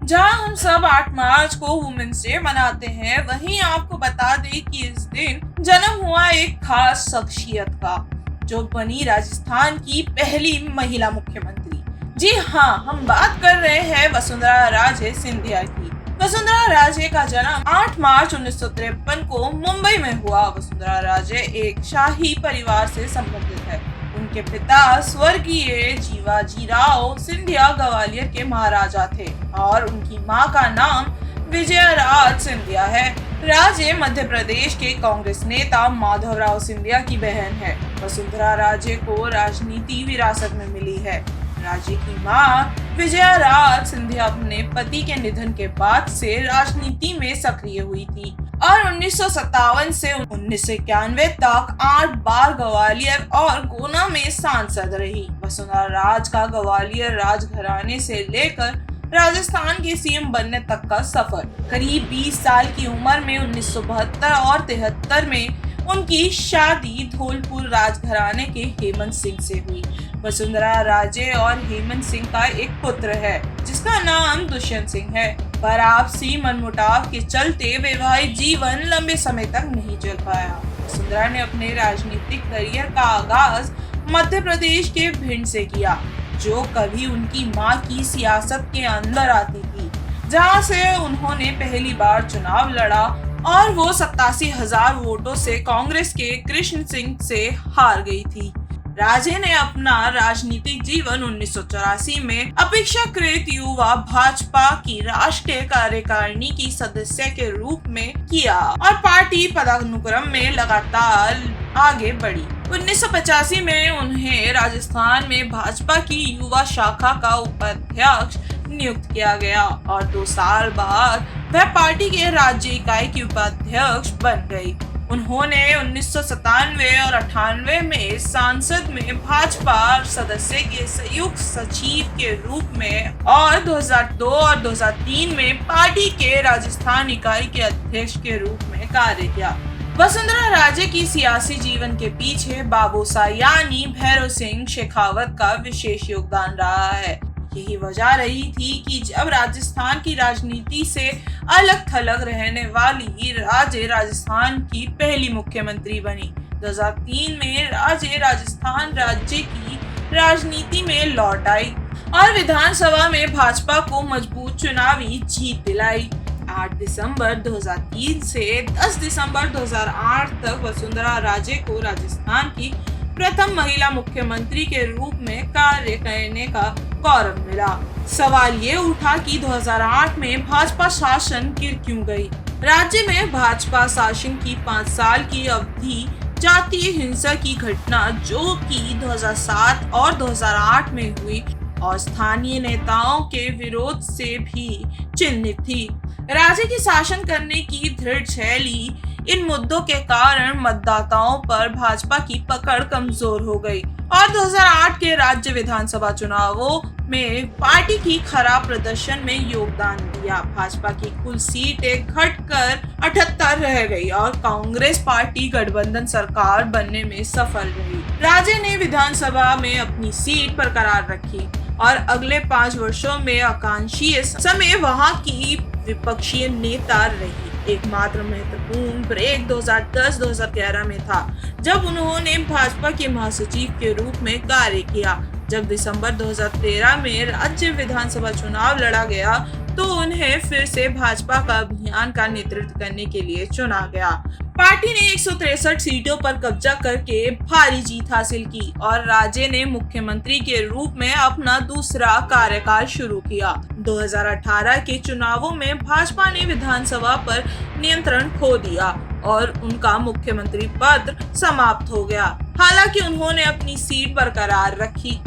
जहां हम सब 8 मार्च को वुमेन्स डे मनाते हैं, वहीं आपको बता दें कि इस दिन जन्म हुआ एक खास शख्सियत का, जो बनी राजस्थान की पहली महिला मुख्यमंत्री। जी हाँ, हम बात कर रहे हैं वसुंधरा राजे सिंधिया की। वसुंधरा राजे का जन्म 8 मार्च 1953 को मुंबई में हुआ। वसुंधरा राजे एक शाही परिवार से संबंधित है। उनके पिता स्वर्गीय जीवाजीराव सिंधिया ग्वालियर के महाराजा थे और उनकी मां का नाम विजयाराज सिंधिया है। राजे मध्य प्रदेश के कांग्रेस नेता माधवराव सिंधिया की बहन है। वसुंधरा राजे को राजनीति विरासत में मिली है। राजे की मां विजयाराज सिंधिया अपने पति के निधन के बाद से राजनीति में सक्रिय हुई थी और 1957 से 1991 तक 8 बार ग्वालियर और गुना में सांसद रही। वसुंधरा राज का ग्वालियर राजघराने से लेकर राजस्थान के सीएम बनने तक का सफर करीब 20 साल की उम्र में 1972 और 73 में उनकी शादी धौलपुर राजघराने के हेमंत सिंह से हुई। वसुंधरा राजे और हेमंत सिंह का एक पुत्र है जिसका नाम दुष्यंत सिंह है, पर आपसी मनमुटाव के चलते वैवाहिक जीवन लंबे समय तक नहीं चल पाया। वसुंधरा ने अपने राजनीतिक करियर का आगाज मध्य प्रदेश के भिंड से किया, जो कभी उनकी मां की सियासत के अंदर आती थी, जहां से उन्होंने पहली बार चुनाव लड़ा और वो 87,000 वोटों से कांग्रेस के कृष्ण सिंह से हार गई थी। राजे ने अपना राजनीतिक जीवन 1984 में अपेक्षाकृत युवा भाजपा की राष्ट्रीय कार्यकारिणी की सदस्य के रूप में किया और पार्टी पदानुक्रम में लगातार आगे बढ़ी। 1985 में उन्हें राजस्थान में भाजपा की युवा शाखा का उपाध्यक्ष नियुक्त किया गया और 2 साल बाद वह पार्टी के राज्य इकाई की उपाध्यक्ष बन गई। उन्होंने 1997 और 98 में संसद में भाजपा सदस्य के संयुक्त सचिव के रूप में और 2002 और 2003 में पार्टी के राजस्थान इकाई के अध्यक्ष के रूप में कार्य किया। वसुंधरा राजे की सियासी जीवन के पीछे बाबूसाही यानी भैरव सिंह शेखावत का विशेष योगदान रहा है। यही वजह रही थी कि जब राजस्थान की राजनीति से अलग थलग रहने वाली राजे राजस्थान की पहली मुख्यमंत्री बनी। 2003 में राजे राजस्थान राज्य की राजनीति में लौट आई और विधानसभा में भाजपा को मजबूत चुनावी जीत दिलाई। 8 दिसंबर 2003 से 10 दिसंबर 2008 तक वसुंधरा राजे को राजस्थान की प्रथम महिला मुख्यमंत्री के रूप में कार्य करने का गौरव मिला। सवाल ये उठा कि 2008 में भाजपा शासन गिर क्यों गई। राज्य में भाजपा शासन की 5 साल की अवधि जातीय हिंसा की घटना, जो कि 2007 और 2008 में हुई और स्थानीय नेताओं के विरोध से भी चिन्हित थी। राज्य की शासन करने की दृढ़ शैली, इन मुद्दों के कारण मतदाताओं पर भाजपा की पकड़ कमजोर हो गई और 2008 के राज्य विधानसभा चुनावों में पार्टी की खराब प्रदर्शन में योगदान दिया। भाजपा की कुल सीटें घटकर 78 रह गई और कांग्रेस पार्टी गठबंधन सरकार बनने में सफल रही। राजे ने विधानसभा में अपनी सीट बरकरार रखी और अगले 5 वर्षों में आकांक्षी समय वहां की विपक्षी नेता रही। एकमात्र महत्वपूर्ण ब्रेक 2010-2011 में था, जब उन्होंने भाजपा के महासचिव के रूप में कार्य किया। जब दिसंबर 2013 में राज्य विधानसभा चुनाव लड़ा गया तो उन्हें फिर से भाजपा का अभियान का नेतृत्व करने के लिए चुना गया। पार्टी ने 163 सीटों पर कब्जा करके भारी जीत हासिल की और राजे ने मुख्यमंत्री के रूप में अपना दूसरा कार्यकाल शुरू किया। 2018 के चुनावों में भाजपा ने विधानसभा पर नियंत्रण खो दिया और उनका मुख्यमंत्री पद समाप्त हो गया। हालांकि उन्होंने अपनी सीट बरकरार रखी।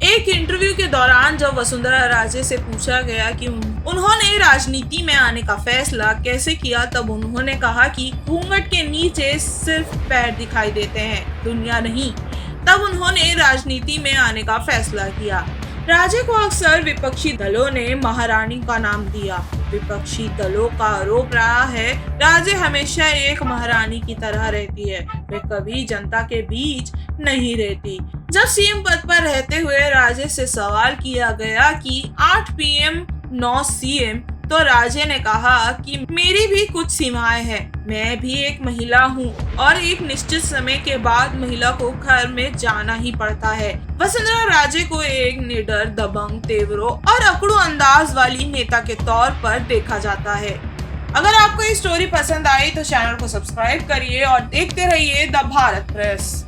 एक इंटरव्यू के दौरान जब वसुंधरा राजे से पूछा गया कि उन्होंने राजनीति में आने का फैसला कैसे किया, तब उन्होंने कहा कि घूंघट के नीचे सिर्फ पैर दिखाई देते हैं, दुनिया नहीं। तब उन्होंने राजनीति में आने का फैसला किया। राजे को अक्सर विपक्षी दलों ने महारानी का नाम दिया। विपक्षी दलों का आरोप रहा है राजे हमेशा एक महारानी की तरह रहती है, वे कभी जनता के बीच नहीं रहती। जब सीएम पद पर रहते हुए राजे से सवाल किया गया कि 8 पीएम 9 सीएम, तो राजे ने कहा कि मेरी भी कुछ सीमाएं हैं। मैं भी एक महिला हूँ और एक निश्चित समय के बाद महिला को घर में जाना ही पड़ता है। वसुंधरा राजे को एक निडर, दबंग, तेवरों और अकड़ू अंदाज वाली नेता के तौर पर देखा जाता है। अगर आपको ये स्टोरी पसंद आई तो चैनल को सब्सक्राइब करिए और देखते रहिए द भारत प्रेस।